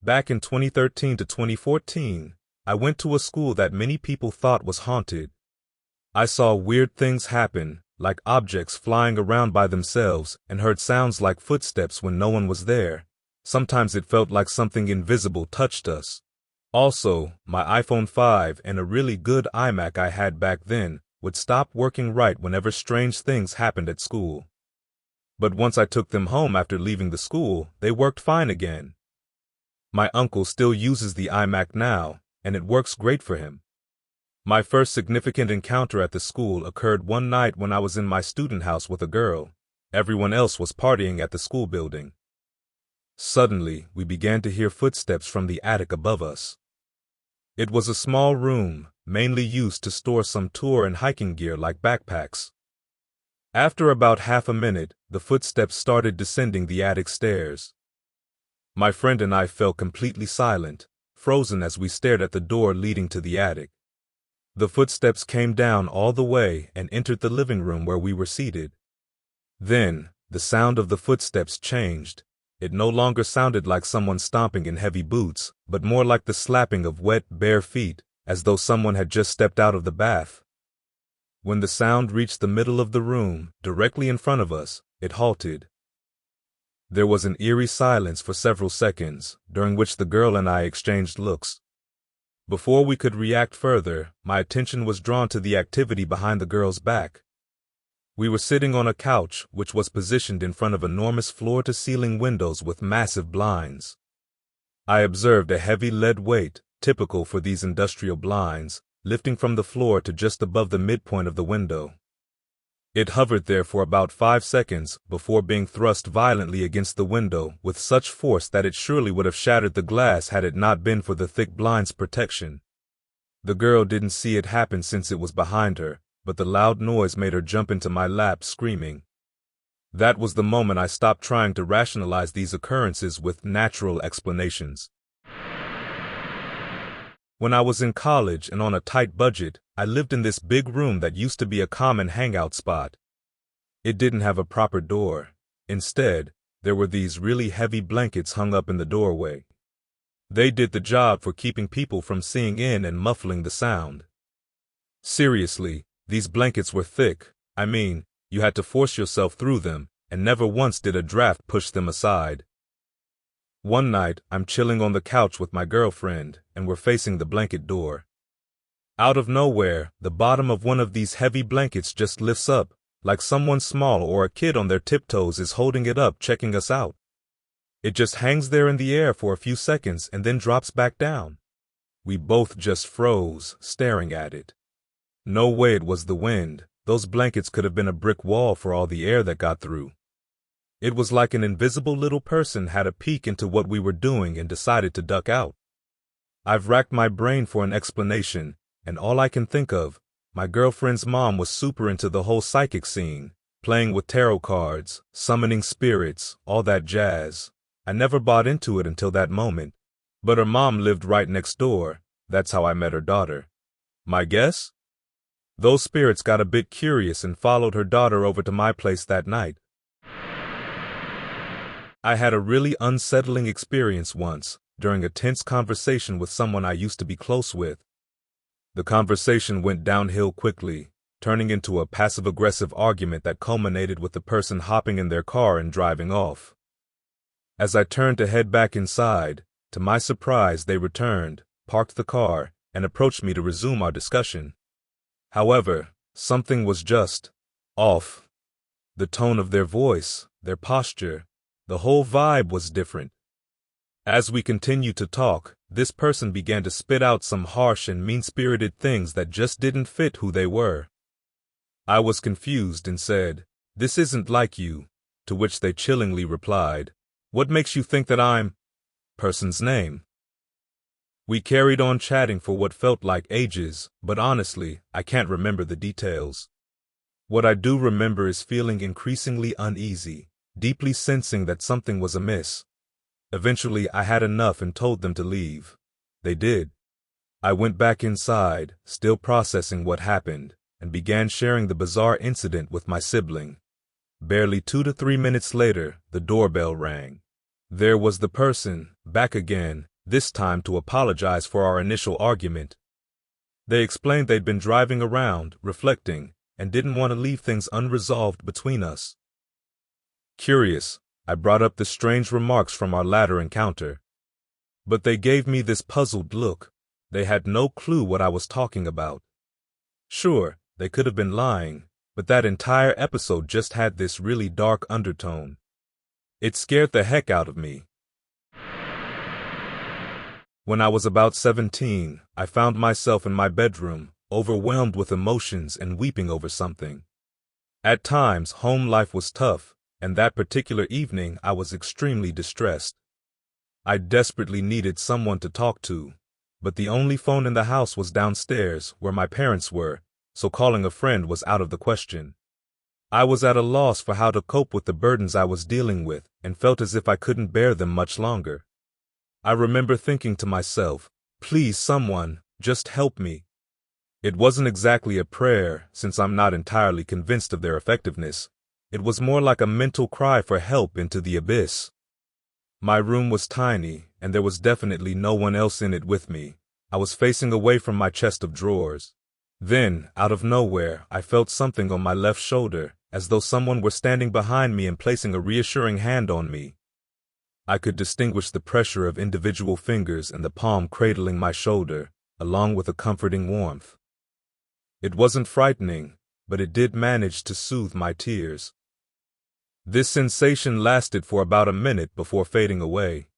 Back in 2013 to 2014, I went to a school that many people thought was haunted. I saw weird things happen, like objects flying around by themselves, and heard sounds like footsteps when no one was there. Sometimes it felt like something invisible touched us. Also, my iPhone 5 and a really good iMac I had back then would stop working right whenever strange things happened at school. But once I took them home after leaving the school, they worked fine again. My uncle still uses the iMac now, and it works great for him. My first significant encounter at the school occurred one night when I was in my student house with a girl. Everyone else was partying at the school building. Suddenly, we began to hear footsteps from the attic above us. It was a small room, mainly used to store some tour and hiking gear like backpacks. After about half a minute, the footsteps started descending the attic stairs. My friend and I fell completely silent, frozen as we stared at the door leading to the attic. The footsteps came down all the way and entered the living room where we were seated. Then, the sound of the footsteps changed. It no longer sounded like someone stomping in heavy boots, but more like the slapping of wet, bare feet, as though someone had just stepped out of the bath. When the sound reached the middle of the room, directly in front of us, it halted. There was an eerie silence for several seconds, during which the girl and I exchanged looks. Before we could react further, my attention was drawn to the activity behind the girl's back. We were sitting on a couch, which was positioned in front of enormous floor-to-ceiling windows with massive blinds. I observed a heavy lead weight, typical for these industrial blinds, lifting from the floor to just above the midpoint of the window. It hovered there for about 5 seconds before being thrust violently against the window with such force that it surely would have shattered the glass had it not been for the thick blind's protection. The girl didn't see it happen since it was behind her, but the loud noise made her jump into my lap screaming. That was the moment I stopped trying to rationalize these occurrences with natural explanations. When I was in college and on a tight budget, I lived in this big room that used to be a common hangout spot. It didn't have a proper door. Instead, there were these really heavy blankets hung up in the doorway. They did the job for keeping people from seeing in and muffling the sound. Seriously, these blankets were thick. I mean, you had to force yourself through them, and never once did a draft push them aside. One night, I'm chilling on the couch with my girlfriend, and we're facing the blanket door. Out of nowhere, the bottom of one of these heavy blankets just lifts up, like someone small or a kid on their tiptoes is holding it up checking us out. It just hangs there in the air for a few seconds and then drops back down. We both just froze, staring at it. No way it was the wind. Those blankets could have been a brick wall for all the air that got through. It was like an invisible little person had a peek into what we were doing and decided to duck out. I've racked my brain for an explanation, and all I can think of, my girlfriend's mom was super into the whole psychic scene, playing with tarot cards, summoning spirits, all that jazz. I never bought into it until that moment. But her mom lived right next door. That's how I met her daughter. My guess? Those spirits got a bit curious and followed her daughter over to my place that night. I had a really unsettling experience once, during a tense conversation with someone I used to be close with. The conversation went downhill quickly, turning into a passive-aggressive argument that culminated with the person hopping in their car and driving off. As I turned to head back inside, to my surprise they returned, parked the car, and approached me to resume our discussion. However, something was just off. The tone of their voice, their posture, the whole vibe was different. As we continued to talk, this person began to spit out some harsh and mean-spirited things that just didn't fit who they were. I was confused and said, "This isn't like you," to which they chillingly replied, "What makes you think that I'm person's name?" We carried on chatting for what felt like ages, but honestly, I can't remember the details. What I do remember is feeling increasingly uneasy, deeply sensing that something was amiss. Eventually, I had enough and told them to leave. They did. I went back inside, still processing what happened, and began sharing the bizarre incident with my sibling. Barely 2 to 3 minutes later, the doorbell rang. There was the person, back again, this time to apologize for our initial argument. They explained they'd been driving around, reflecting, and didn't want to leave things unresolved between us. Curious, I brought up the strange remarks from our latter encounter. But they gave me this puzzled look. They had no clue what I was talking about. Sure, they could have been lying, but that entire episode just had this really dark undertone. It scared the heck out of me. When I was about 17, I found myself in my bedroom, overwhelmed with emotions and weeping over something. At times, home life was tough, and that particular evening I was extremely distressed. I desperately needed someone to talk to, but the only phone in the house was downstairs, where my parents were, so calling a friend was out of the question. I was at a loss for how to cope with the burdens I was dealing with, and felt as if I couldn't bear them much longer. I remember thinking to myself, please someone, just help me. It wasn't exactly a prayer, since I'm not entirely convinced of their effectiveness. It was more like a mental cry for help into the abyss. My room was tiny, and there was definitely no one else in it with me. I was facing away from my chest of drawers. Then, out of nowhere, I felt something on my left shoulder, as though someone were standing behind me and placing a reassuring hand on me. I could distinguish the pressure of individual fingers and the palm cradling my shoulder, along with a comforting warmth. It wasn't frightening, but it did manage to soothe my tears. This sensation lasted for about a minute before fading away.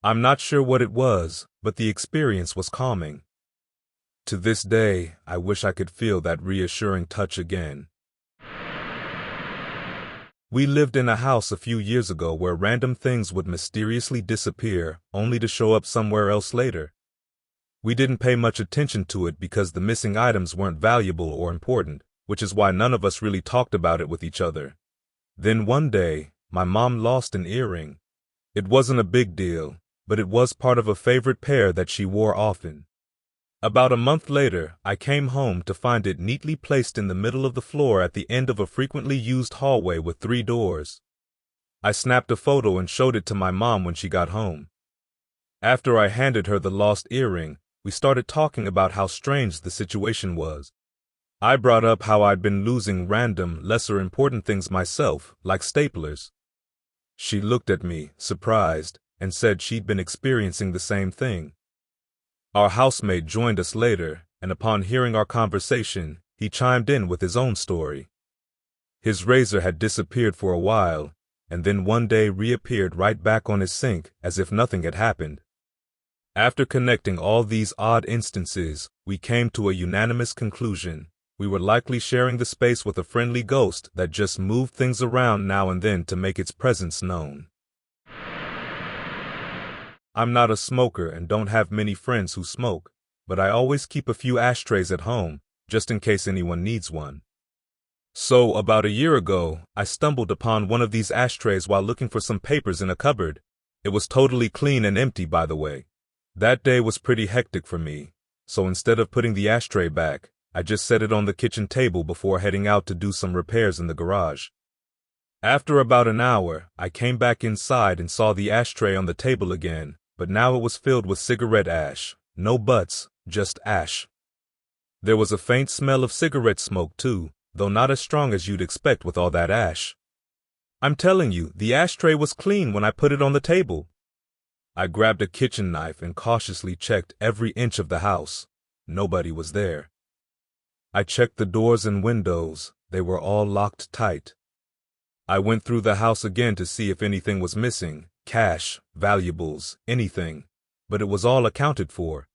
I'm not sure what it was, but the experience was calming. To this day, I wish I could feel that reassuring touch again. We lived in a house a few years ago where random things would mysteriously disappear, only to show up somewhere else later. We didn't pay much attention to it because the missing items weren't valuable or important, which is why none of us really talked about it with each other. Then one day, my mom lost an earring. It wasn't a big deal, but it was part of a favorite pair that she wore often. About a month later, I came home to find it neatly placed in the middle of the floor at the end of a frequently used hallway with 3 doors. I snapped a photo and showed it to my mom when she got home. After I handed her the lost earring, we started talking about how strange the situation was. I brought up how I'd been losing random, lesser important things myself, like staplers. She looked at me, surprised, and said she'd been experiencing the same thing. Our housemate joined us later, and upon hearing our conversation, he chimed in with his own story. His razor had disappeared for a while, and then one day reappeared right back on his sink as if nothing had happened. After connecting all these odd instances, we came to a unanimous conclusion. We were likely sharing the space with a friendly ghost that just moved things around now and then to make its presence known. I'm not a smoker and don't have many friends who smoke, but I always keep a few ashtrays at home, just in case anyone needs one. So, about a year ago, I stumbled upon one of these ashtrays while looking for some papers in a cupboard. It was totally clean and empty, by the way. That day was pretty hectic for me, so instead of putting the ashtray back, I just set it on the kitchen table before heading out to do some repairs in the garage. After about an hour, I came back inside and saw the ashtray on the table again, but now it was filled with cigarette ash. No butts, just ash. There was a faint smell of cigarette smoke too, though not as strong as you'd expect with all that ash. I'm telling you, the ashtray was clean when I put it on the table. I grabbed a kitchen knife and cautiously checked every inch of the house. Nobody was there. I checked the doors and windows. They were all locked tight. I went through the house again to see if anything was missing. Cash, valuables, anything, but it was all accounted for.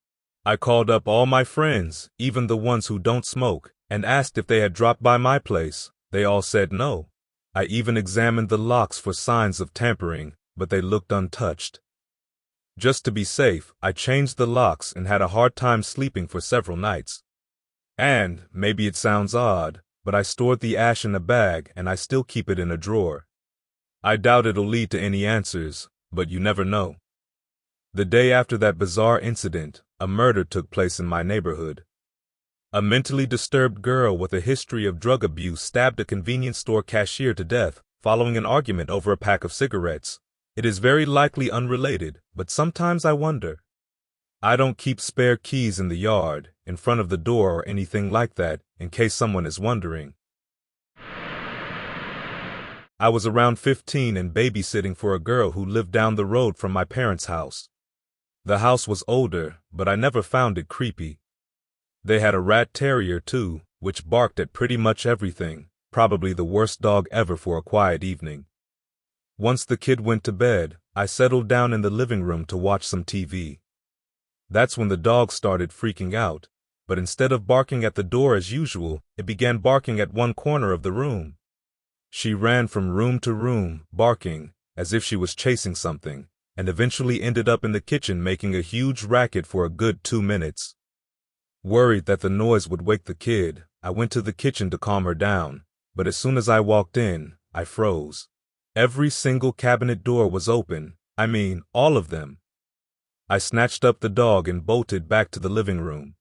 I called up all my friends, even the ones who don't smoke, and asked if they had dropped by my place. They all said no. I even examined the locks for signs of tampering, but they looked untouched. Just to be safe, I changed the locks and had a hard time sleeping for several nights. And, maybe it sounds odd, but I stored the ash in a bag and I still keep it in a drawer. I doubt it'll lead to any answers, but you never know. The day after that bizarre incident, a murder took place in my neighborhood. A mentally disturbed girl with a history of drug abuse stabbed a convenience store cashier to death following an argument over a pack of cigarettes. It is very likely unrelated, but sometimes I wonder. I don't keep spare keys in the yard, in front of the door or anything like that, in case someone is wondering. I was around 15 and babysitting for a girl who lived down the road from my parents' house. The house was older, but I never found it creepy. They had a rat terrier too, which barked at pretty much everything, probably the worst dog ever for a quiet evening. Once the kid went to bed, I settled down in the living room to watch some TV. That's when the dog started freaking out, but instead of barking at the door as usual, it began barking at one corner of the room. She ran from room to room, barking, as if she was chasing something, and eventually ended up in the kitchen making a huge racket for a good 2 minutes. Worried that the noise would wake the kid, I went to the kitchen to calm her down, but as soon as I walked in, I froze. Every single cabinet door was open, I mean, all of them. I snatched up the dog and bolted back to the living room.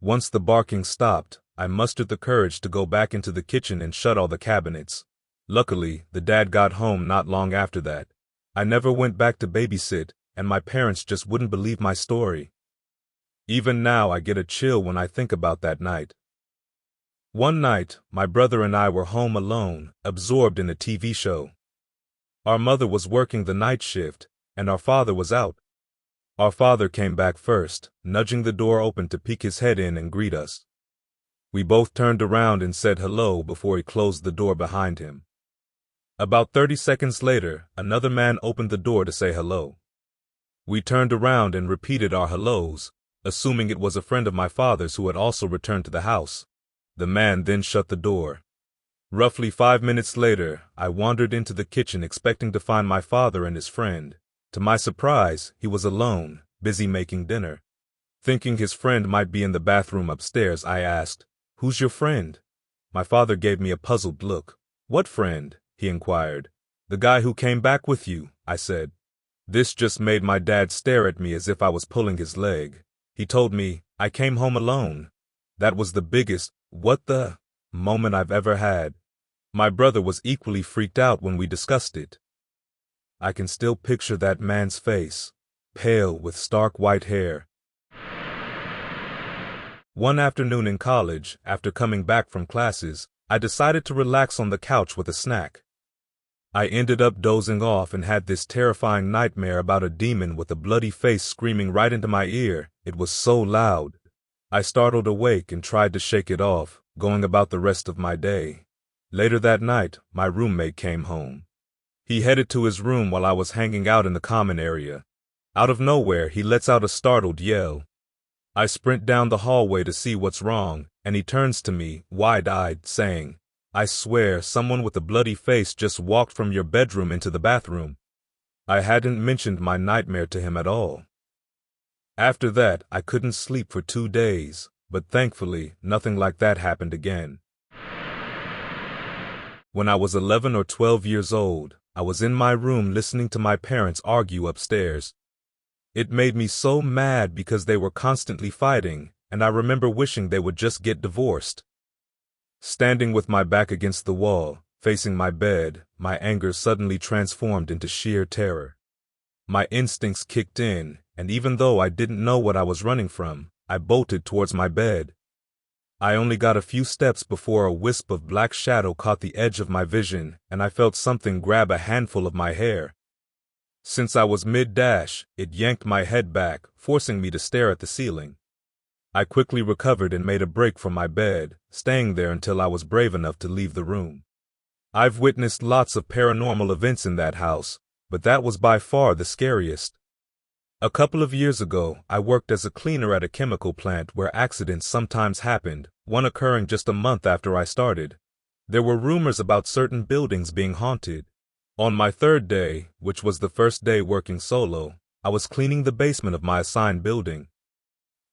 Once the barking stopped, I mustered the courage to go back into the kitchen and shut all the cabinets. Luckily, the dad got home not long after that. I never went back to babysit, and my parents just wouldn't believe my story. Even now I get a chill when I think about that night. One night, my brother and I were home alone, absorbed in a TV show. Our mother was working the night shift, and our father was out. Our father came back first, nudging the door open to peek his head in and greet us. We both turned around and said hello before he closed the door behind him. About 30 seconds later, another man opened the door to say hello. We turned around and repeated our hellos, assuming it was a friend of my father's who had also returned to the house. The man then shut the door. Roughly 5 minutes later, I wandered into the kitchen expecting to find my father and his friend. To my surprise, he was alone, busy making dinner. Thinking his friend might be in the bathroom upstairs, I asked, "Who's your friend?" My father gave me a puzzled look. "What friend?" he inquired. "The guy who came back with you," I said. This just made my dad stare at me as if I was pulling his leg. He told me, "I came home alone." That was the biggest, "what the?" moment I've ever had. My brother was equally freaked out when we discussed it. I can still picture that man's face, pale with stark white hair. One afternoon in college, after coming back from classes, I decided to relax on the couch with a snack. I ended up dozing off and had this terrifying nightmare about a demon with a bloody face screaming right into my ear. It was so loud. I startled awake and tried to shake it off, going about the rest of my day. Later that night, my roommate came home. He headed to his room while I was hanging out in the common area. Out of nowhere, he lets out a startled yell. I sprint down the hallway to see what's wrong, and he turns to me, wide-eyed, saying, "I swear someone with a bloody face just walked from your bedroom into the bathroom." I hadn't mentioned my nightmare to him at all. After that, I couldn't sleep for 2 days, but thankfully, nothing like that happened again. When I was 11 or 12 years old, I was in my room listening to my parents argue upstairs. It made me so mad because they were constantly fighting, and I remember wishing they would just get divorced. Standing with my back against the wall, facing my bed, my anger suddenly transformed into sheer terror. My instincts kicked in, and even though I didn't know what I was running from, I bolted towards my bed. I only got a few steps before a wisp of black shadow caught the edge of my vision, and I felt something grab a handful of my hair. Since I was mid-dash, it yanked my head back, forcing me to stare at the ceiling. I quickly recovered and made a break from my bed, staying there until I was brave enough to leave the room. I've witnessed lots of paranormal events in that house, but that was by far the scariest. A couple of years ago, I worked as a cleaner at a chemical plant where accidents sometimes happened, one occurring just a month after I started. There were rumors about certain buildings being haunted. On my third day, which was the first day working solo, I was cleaning the basement of my assigned building.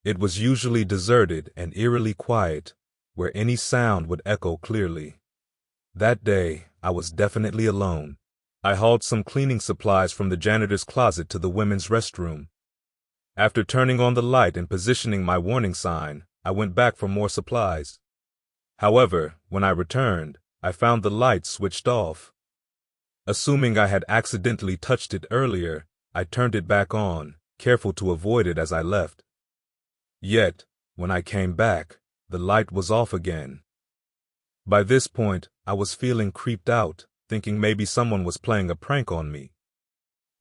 It was usually deserted and eerily quiet, where any sound would echo clearly. That day, I was definitely alone. I hauled some cleaning supplies from the janitor's closet to the women's restroom. After turning on the light and positioning my warning sign, I went back for more supplies. However, when I returned, I found the light switched off. Assuming I had accidentally touched it earlier, I turned it back on, careful to avoid it as I left. Yet, when I came back, the light was off again. By this point, I was feeling creeped out, thinking maybe someone was playing a prank on me.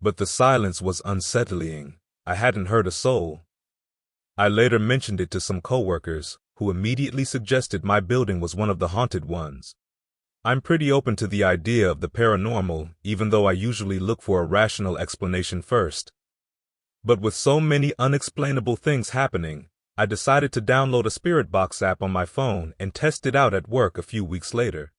But the silence was unsettling. I hadn't heard a soul. I later mentioned it to some coworkers, who immediately suggested my building was one of the haunted ones. I'm pretty open to the idea of the paranormal, even though I usually look for a rational explanation first. But with so many unexplainable things happening, I decided to download a spirit box app on my phone and test it out at work a few weeks later.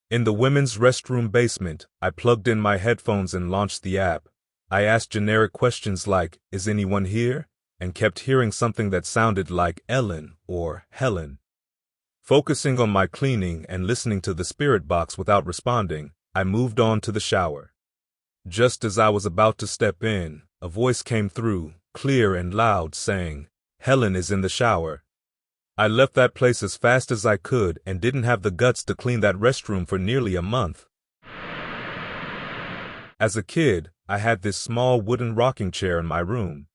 In the women's restroom basement, I plugged in my headphones and launched the app. I asked generic questions like, "Is anyone here?" and kept hearing something that sounded like Ellen or Helen. Focusing on my cleaning and listening to the spirit box without responding, I moved on to the shower. Just as I was about to step in, a voice came through, clear and loud, saying, "Helen is in the shower." I left that place as fast as I could and didn't have the guts to clean that restroom for nearly a month. As a kid, I had this small wooden rocking chair in my room.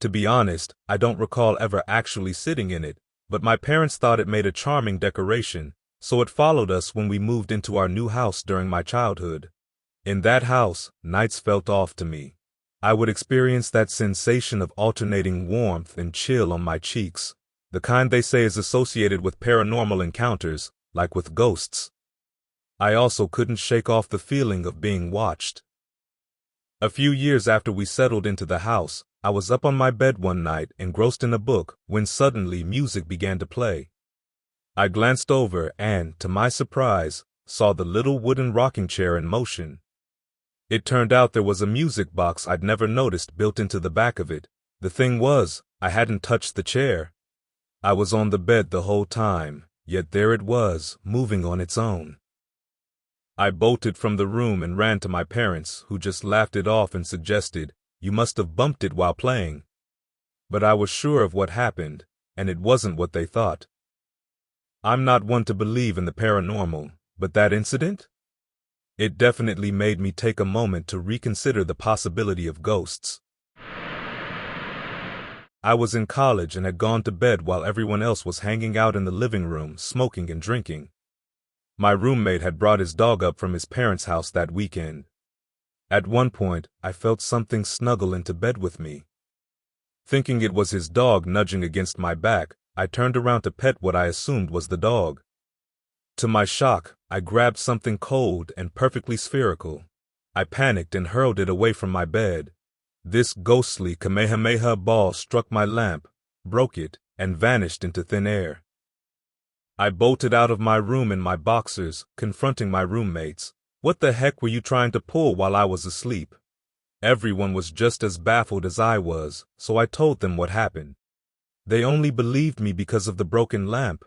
To be honest, I don't recall ever actually sitting in it, but my parents thought it made a charming decoration, so it followed us when we moved into our new house during my childhood. In that house, nights felt off to me. I would experience that sensation of alternating warmth and chill on my cheeks, the kind they say is associated with paranormal encounters, like with ghosts. I also couldn't shake off the feeling of being watched. A few years after we settled into the house, I was up on my bed one night, engrossed in a book, when suddenly music began to play. I glanced over and, to my surprise, saw the little wooden rocking chair in motion. It turned out there was a music box I'd never noticed built into the back of it. The thing was, I hadn't touched the chair. I was on the bed the whole time, yet there it was, moving on its own. I bolted from the room and ran to my parents, who just laughed it off and suggested, "You must have bumped it while playing." But I was sure of what happened, and it wasn't what they thought. I'm not one to believe in the paranormal, but that incident? It definitely made me take a moment to reconsider the possibility of ghosts. I was in college and had gone to bed while everyone else was hanging out in the living room, smoking and drinking. My roommate had brought his dog up from his parents' house that weekend. At one point, I felt something snuggle into bed with me. Thinking it was his dog nudging against my back, I turned around to pet what I assumed was the dog. To my shock, I grabbed something cold and perfectly spherical. I panicked and hurled it away from my bed. This ghostly Kamehameha Ball struck my lamp, broke it, and vanished into thin air. I bolted out of my room in my boxers, confronting my roommates. "What the heck were you trying to pull while I was asleep?" Everyone was just as baffled as I was, so I told them what happened. They only believed me because of the broken lamp,